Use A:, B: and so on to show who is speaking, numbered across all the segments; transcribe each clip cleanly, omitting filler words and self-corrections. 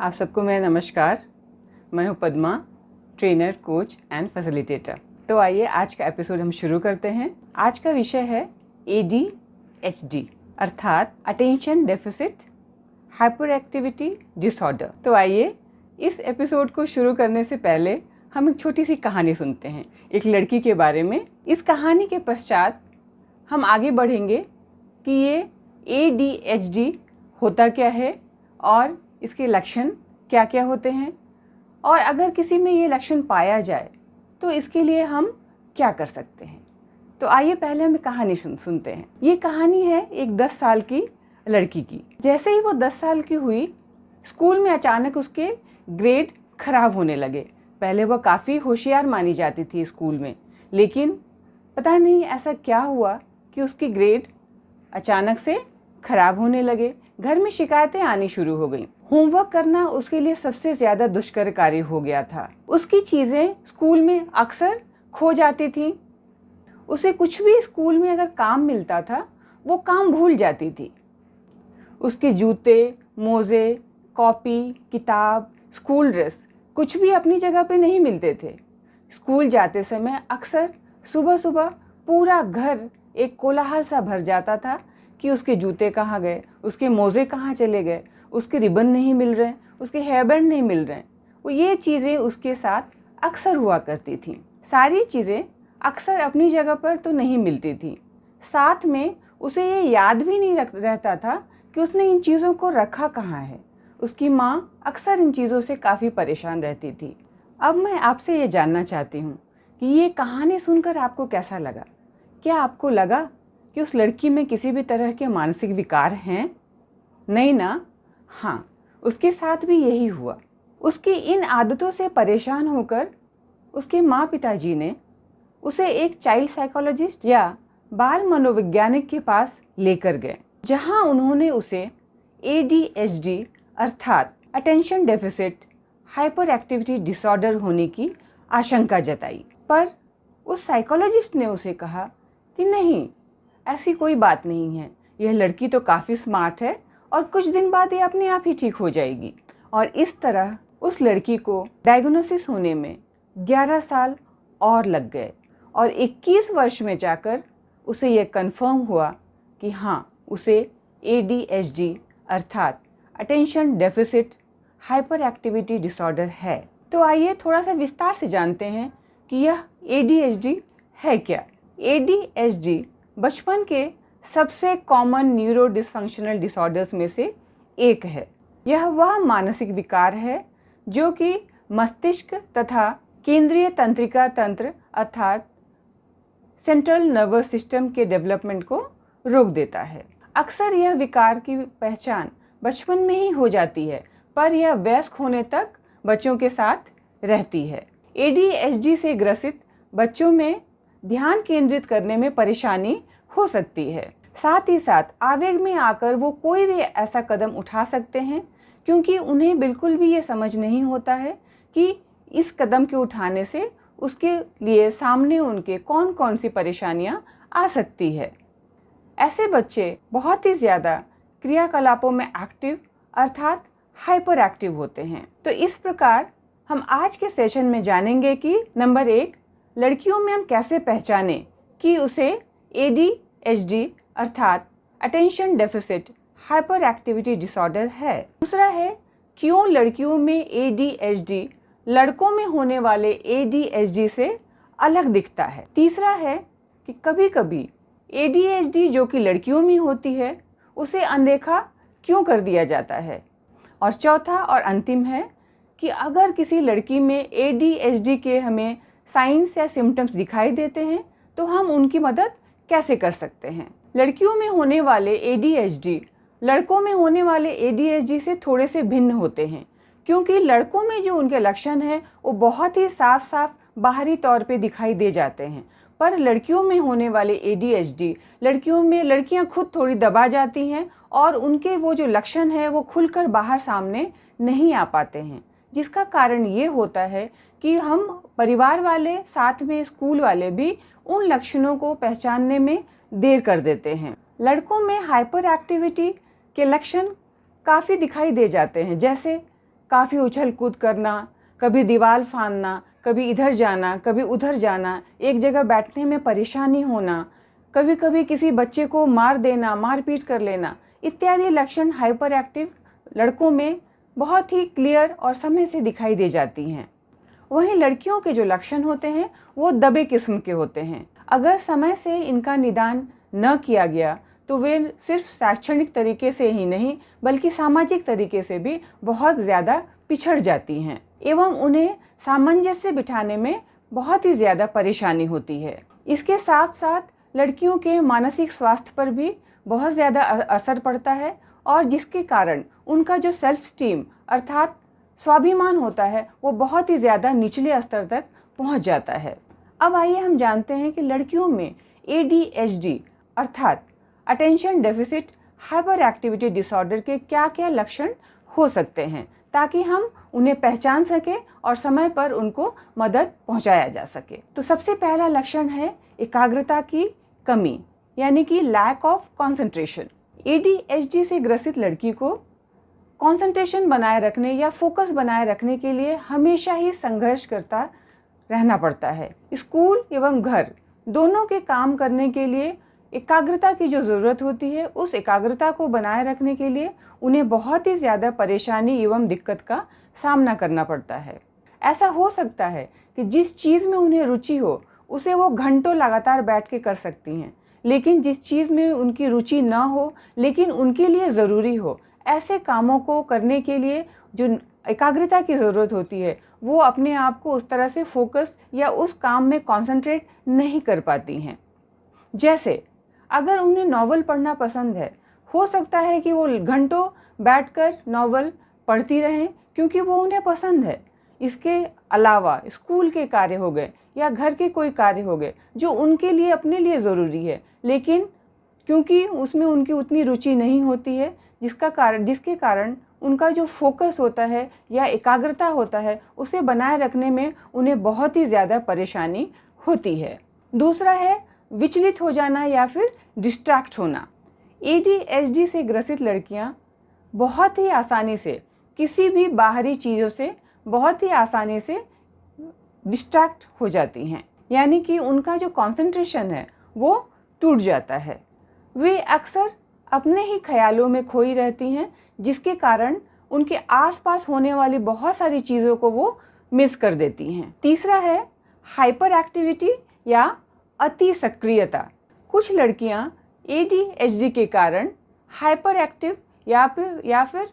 A: आप सबको मेरा नमस्कार। मैं हूं Padma, trainer, coach and facilitator. तो आइए आज का एपिसोड हम शुरू करते हैं। आज का विषय है ADHD अर्थात attention deficit hyper activity disorder. तो आइए इस एपिसोड को शुरू करने से पहले हम एक छोटी सी कहानी सुनते हैं एक लड़की के बारे में। इस कहानी के पश्चात हम आगे बढ़ेंगे कि ये ADHD होता क्या है और इसके लक्षण क्या क्या होते हैं, और अगर किसी में ये लक्षण पाया जाए तो इसके लिए हम क्या कर सकते हैं। तो आइए पहले हम कहानी सुनते हैं। ये कहानी है एक 10 साल की लड़की की। जैसे ही वो 10 साल की हुई, स्कूल में अचानक उसके ग्रेड खराब होने लगे। पहले वह काफ़ी होशियार मानी जाती थी स्कूल में, लेकिन पता नहीं ऐसा क्या हुआ कि उसके ग्रेड अचानक से खराब होने लगे। घर में शिकायतें आनी शुरू हो गईं। होमवर्क करना उसके लिए सबसे ज़्यादा दुष्कर कार्य हो गया था। उसकी चीज़ें स्कूल में अक्सर खो जाती थीं। उसे कुछ भी स्कूल में अगर काम मिलता था वो काम भूल जाती थी। उसके जूते, मोज़े, कॉपी, किताब, स्कूल ड्रेस कुछ भी अपनी जगह पे नहीं मिलते थे। स्कूल जाते समय अक्सर सुबह सुबह पूरा घर एक कोलाहल सा भर जाता था कि उसके जूते कहाँ गए, उसके मोज़े कहाँ चले गए, उसके रिबन नहीं मिल रहे, उसके हेयर बैंड नहीं मिल रहे। वो ये चीज़ें उसके साथ अक्सर हुआ करती थीं। सारी चीज़ें अक्सर अपनी जगह पर तो नहीं मिलती थीं, साथ में उसे ये याद भी नहीं रहता था कि उसने इन चीज़ों को रखा कहाँ है। उसकी माँ अक्सर इन चीज़ों से काफ़ी परेशान रहती थी। अब मैं आपसे ये जानना चाहती हूँ कि ये कहानी सुनकर आपको कैसा लगा। क्या आपको लगा कि उस लड़की में किसी भी तरह के मानसिक विकार हैं? नहीं ना? हाँ, उसके साथ भी यही हुआ। उसकी इन आदतों से परेशान होकर उसके माँ पिताजी ने उसे एक चाइल्ड साइकोलॉजिस्ट या बाल मनोवैज्ञानिक के पास लेकर गए, जहाँ उन्होंने उसे ADHD अर्थात attention deficit hyper activity disorder होने की आशंका जताई। पर उस साइकोलॉजिस्ट ने उसे कहा कि नहीं, ऐसी कोई बात नहीं है, यह लड़की तो काफ़ी स्मार्ट है और कुछ दिन बाद ये अपने आप ही ठीक हो जाएगी। और इस तरह उस लड़की को डायग्नोसिस होने में 11 साल और लग गए और 21 वर्ष में जाकर उसे यह कंफर्म हुआ कि हाँ, उसे ADHD अर्थात attention deficit hyper activity disorder है। तो आइए थोड़ा सा विस्तार से जानते हैं कि यह ADHD है क्या। ADHD बचपन के सबसे कॉमन न्यूरो डिसफंक्शनल डिसऑर्डर्स में से एक है। यह वह मानसिक विकार है जो कि मस्तिष्क तथा केंद्रीय तंत्रिका तंत्र अर्थात सेंट्रल नर्वस सिस्टम के डेवलपमेंट को रोक देता है। अक्सर यह विकार की पहचान बचपन में ही हो जाती है, पर यह वयस्क होने तक बच्चों के साथ रहती है। ADHD से ग्रसित बच्चों में ध्यान केंद्रित करने में परेशानी हो सकती है। साथ ही साथ आवेग में आकर वो कोई भी ऐसा कदम उठा सकते हैं, क्योंकि उन्हें बिल्कुल भी ये समझ नहीं होता है कि इस कदम के उठाने से उसके लिए सामने उनके कौन कौन सी परेशानियां आ सकती है। ऐसे बच्चे बहुत ही ज़्यादा क्रियाकलापों में एक्टिव अर्थात हाइपर एक्टिव होते हैं। तो इस प्रकार हम आज के सेशन में जानेंगे कि नंबर 1, लड़कियों में हम कैसे पहचानें कि उसे ADHD अर्थात attention deficit hyper activity disorder है। दूसरा है, क्यों लड़कियों में ADHD लड़कों में होने वाले ADHD से अलग दिखता है। तीसरा है कि कभी कभी ADHD जो कि लड़कियों में होती है उसे अनदेखा क्यों कर दिया जाता है। और चौथा और अंतिम है कि अगर किसी लड़की में ADHD के हमें साइंस या सिम्टम्स दिखाई देते हैं तो हम उनकी मदद कैसे कर सकते हैं। लड़कियों में होने वाले ADHD लड़कों में होने वाले ADHD से थोड़े से भिन्न होते हैं, क्योंकि लड़कों में जो उनके लक्षण हैं वो बहुत ही साफ साफ बाहरी तौर पे दिखाई दे जाते हैं, पर लड़कियों में होने वाले ADHD लड़कियां खुद थोड़ी दबा जाती हैं और उनके वो जो लक्षण है वो खुलकर बाहर सामने नहीं आ पाते हैं, जिसका कारण ये होता है कि हम परिवार वाले साथ में स्कूल वाले भी उन लक्षणों को पहचानने में देर कर देते हैं। लड़कों में हाइपर एक्टिविटी के लक्षण काफ़ी दिखाई दे जाते हैं, जैसे काफ़ी उछल कूद करना, कभी दीवार फांदना, कभी इधर जाना, कभी उधर जाना, एक जगह बैठने में परेशानी होना, कभी कभी किसी बच्चे को मार देना, मारपीट कर लेना, इत्यादि लक्षण हाइपर एक्टिव लड़कों में बहुत ही क्लियर और समय से दिखाई दे जाती हैं। वहीं लड़कियों के जो लक्षण होते हैं वो दबे किस्म के होते हैं। अगर समय से इनका निदान न किया गया तो वे सिर्फ शैक्षणिक तरीके से ही नहीं बल्कि सामाजिक तरीके से भी बहुत ज़्यादा पिछड़ जाती हैं एवं उन्हें सामंजस्य बिठाने में बहुत ही ज़्यादा परेशानी होती है। इसके साथ साथ लड़कियों के मानसिक स्वास्थ्य पर भी बहुत ज़्यादा असर पड़ता है और जिसके कारण उनका जो सेल्फ स्टीम अर्थात स्वाभिमान होता है वो बहुत ही ज़्यादा निचले स्तर तक पहुंच जाता है। अब आइए हम जानते हैं कि लड़कियों में ADHD अर्थात attention deficit hyper activity disorder के क्या क्या लक्षण हो सकते हैं ताकि हम उन्हें पहचान सके और समय पर उनको मदद पहुंचाया जा सके। तो सबसे पहला लक्षण है एकाग्रता की कमी यानी कि लैक ऑफ कंसंट्रेशन। ADHD से ग्रसित लड़की को कंसंट्रेशन बनाए रखने या फोकस बनाए रखने के लिए हमेशा ही संघर्ष करता रहना पड़ता है। स्कूल एवं घर दोनों के काम करने के लिए एकाग्रता की जो ज़रूरत होती है उस एकाग्रता को बनाए रखने के लिए उन्हें बहुत ही ज़्यादा परेशानी एवं दिक्कत का सामना करना पड़ता है। ऐसा हो सकता है कि जिस चीज़ में उन्हें रुचि हो उसे वो घंटों लगातार बैठ के कर सकती हैं, लेकिन जिस चीज़ में उनकी रुचि ना हो लेकिन उनके लिए ज़रूरी हो, ऐसे कामों को करने के लिए जो एकाग्रता की ज़रूरत होती है वो अपने आप को उस तरह से फोकस या उस काम में कंसंट्रेट नहीं कर पाती हैं। जैसे अगर उन्हें नॉवल पढ़ना पसंद है, हो सकता है कि वो घंटों बैठकर नॉवल पढ़ती रहें क्योंकि वो उन्हें पसंद है। इसके अलावा स्कूल के कार्य हो गए या घर के कोई कार्य हो गए जो उनके लिए अपने लिए ज़रूरी है, लेकिन क्योंकि उसमें उनकी उतनी रुचि नहीं होती है जिसके कारण उनका जो फोकस होता है या एकाग्रता होता है उसे बनाए रखने में उन्हें बहुत ही ज़्यादा परेशानी होती है। दूसरा है विचलित हो जाना या फिर डिस्ट्रैक्ट होना। ADHD से ग्रसित लड़कियां बहुत ही आसानी से किसी भी बाहरी चीज़ों से बहुत ही आसानी से डिस्ट्रैक्ट हो जाती हैं, यानी कि उनका जो कंसंट्रेशन है वो टूट जाता है। वे अक्सर अपने ही ख्यालों में खोई रहती हैं जिसके कारण उनके आसपास होने वाली बहुत सारी चीज़ों को वो मिस कर देती हैं। तीसरा है हाइपर एक्टिविटी या अति सक्रियता। कुछ लड़कियां ADHD के कारण हाइपर एक्टिव या फिर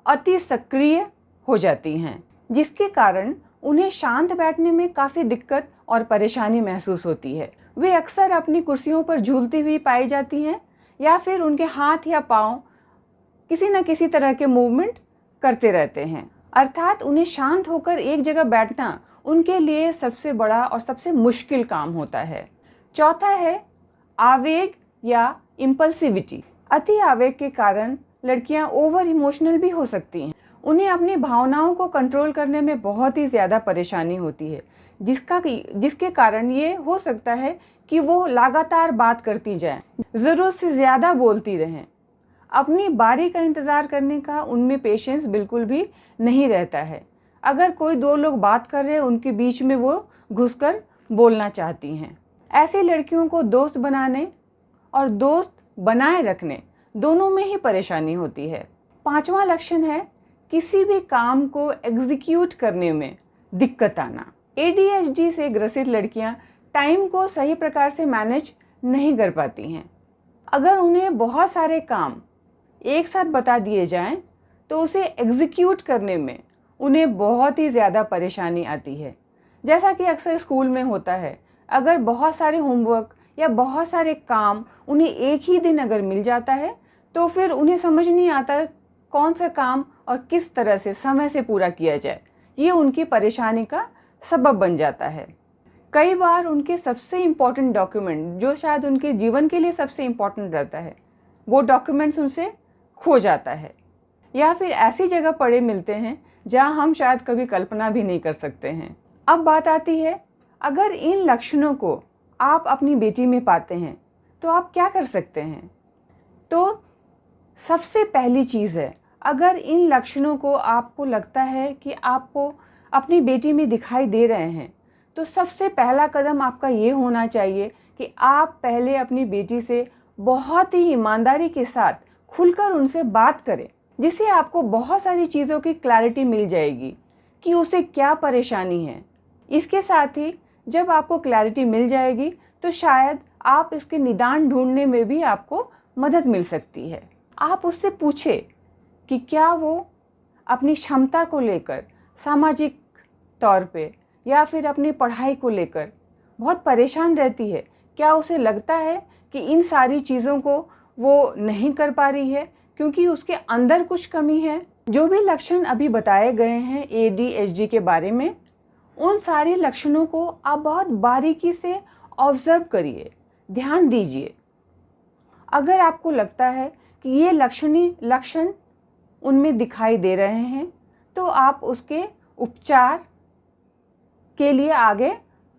A: अति सक्रिय हो जाती हैं जिसके कारण उन्हें शांत बैठने में काफ़ी दिक्कत और परेशानी महसूस होती है। वे अक्सर अपनी कुर्सियों पर झूलती हुई पाई जाती हैं या फिर उनके हाथ या पाँव किसी न किसी तरह के मूवमेंट करते रहते हैं, अर्थात उन्हें शांत होकर एक जगह बैठना उनके लिए सबसे बड़ा और सबसे मुश्किल काम होता है। चौथा है आवेग या इम्पल्सिविटी। अति आवेग के कारण लड़कियां ओवर इमोशनल भी हो सकती हैं। उन्हें अपनी भावनाओं को कंट्रोल करने में बहुत ही ज़्यादा परेशानी होती है जिसके कारण ये हो सकता है कि वो लगातार बात करती जाएं, ज़रूरत से ज़्यादा बोलती रहें। अपनी बारी का इंतज़ार करने का उनमें पेशेंस बिल्कुल भी नहीं रहता है। अगर कोई दो लोग बात कर रहे हैं उनके बीच में वो घुसकर बोलना चाहती हैं। ऐसी लड़कियों को दोस्त बनाने और दोस्त बनाए रखने दोनों में ही परेशानी होती है। पांचवा लक्षण है किसी भी काम को एग्जीक्यूट करने में दिक्कत आना। ADHD से ग्रसित लड़कियां टाइम को सही प्रकार से मैनेज नहीं कर पाती हैं। अगर उन्हें बहुत सारे काम एक साथ बता दिए जाएं तो उसे एग्जीक्यूट करने में उन्हें बहुत ही ज़्यादा परेशानी आती है। जैसा कि अक्सर स्कूल में होता है, अगर बहुत सारे होमवर्क या बहुत सारे काम उन्हें एक ही दिन अगर मिल जाता है तो फिर उन्हें समझ नहीं आता कौन सा काम और किस तरह से समय से पूरा किया जाए। ये उनकी परेशानी का सबब बन जाता है। कई बार उनके सबसे इम्पॉर्टेंट डॉक्यूमेंट जो शायद उनके जीवन के लिए सबसे इम्पॉर्टेंट रहता है वो डॉक्यूमेंट्स उनसे खो जाता है या फिर ऐसी जगह पड़े मिलते हैं जहां हम शायद कभी कल्पना भी नहीं कर सकते हैं। अब बात आती है, अगर इन लक्षणों को आप अपनी बेटी में पाते हैं तो आप क्या कर सकते हैं? तो सबसे पहली चीज़ है अगर इन लक्षणों को आपको लगता है कि आपको अपनी बेटी में दिखाई दे रहे हैं, तो सबसे पहला कदम आपका ये होना चाहिए कि आप पहले अपनी बेटी से बहुत ही ईमानदारी के साथ खुलकर उनसे बात करें, जिससे आपको बहुत सारी चीज़ों की क्लैरिटी मिल जाएगी कि उसे क्या परेशानी है। इसके साथ ही जब आपको क्लैरिटी मिल जाएगी तो शायद आप इसके निदान ढूंढने में भी आपको मदद मिल सकती है। आप उससे पूछे कि क्या वो अपनी क्षमता को लेकर, सामाजिक तौर पे या फिर अपनी पढ़ाई को लेकर बहुत परेशान रहती है। क्या उसे लगता है कि इन सारी चीज़ों को वो नहीं कर पा रही है क्योंकि उसके अंदर कुछ कमी है। जो भी लक्षण अभी बताए गए हैं ADHD के बारे में, उन सारे लक्षणों को आप बहुत बारीकी से ऑब्जर्व करिए, ध्यान दीजिए। अगर आपको लगता है कि ये लक्षण उनमें दिखाई दे रहे हैं तो आप उसके उपचार के लिए आगे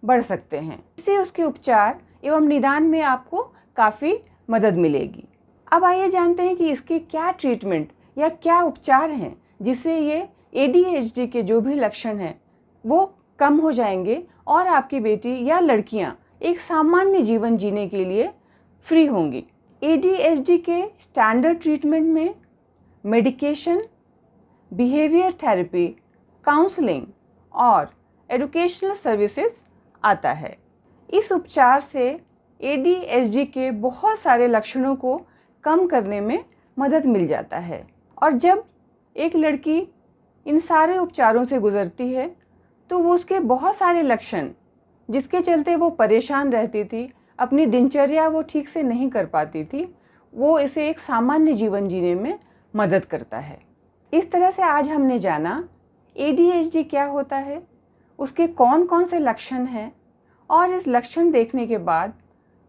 A: बढ़ सकते हैं। इससे उसके उपचार एवं निदान में आपको काफ़ी मदद मिलेगी। अब आइए जानते हैं कि इसके क्या ट्रीटमेंट या क्या उपचार हैं जिससे ये ADHD के जो भी लक्षण हैं वो कम हो जाएंगे और आपकी बेटी या लड़कियां एक सामान्य जीवन जीने के लिए फ्री होंगी। ADHD के स्टैंडर्ड ट्रीटमेंट में मेडिकेशन, बिहेवियर थेरेपी, काउंसलिंग और एजुकेशनल सर्विसेज आता है। इस उपचार से ADHD के बहुत सारे लक्षणों को कम करने में मदद मिल जाता है। और जब एक लड़की इन सारे उपचारों से गुजरती है तो वो उसके बहुत सारे लक्षण जिसके चलते वो परेशान रहती थी, अपनी दिनचर्या वो ठीक से नहीं कर पाती थी, वो इसे एक सामान्य जीवन जीने में मदद करता है। इस तरह से आज हमने जाना ADHD क्या होता है, उसके कौन कौन से लक्षण हैं और इस लक्षण देखने के बाद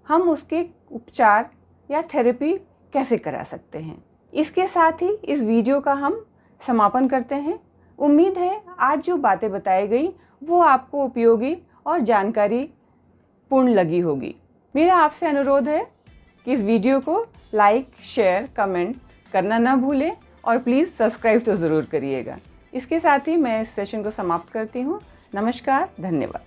A: हम उसके उपचार या थेरेपी कैसे करा सकते हैं। इसके साथ ही इस वीडियो का हम समापन करते हैं। उम्मीद है आज जो बातें बताई गई वो आपको उपयोगी और जानकारी पूर्ण लगी होगी। मेरा आपसे अनुरोध है कि इस वीडियो को लाइक, शेयर, कमेंट करना ना भूलें और प्लीज़ सब्सक्राइब तो ज़रूर करिएगा। इसके साथ ही मैं इस सेशन को समाप्त करती हूँ। नमस्कार, धन्यवाद।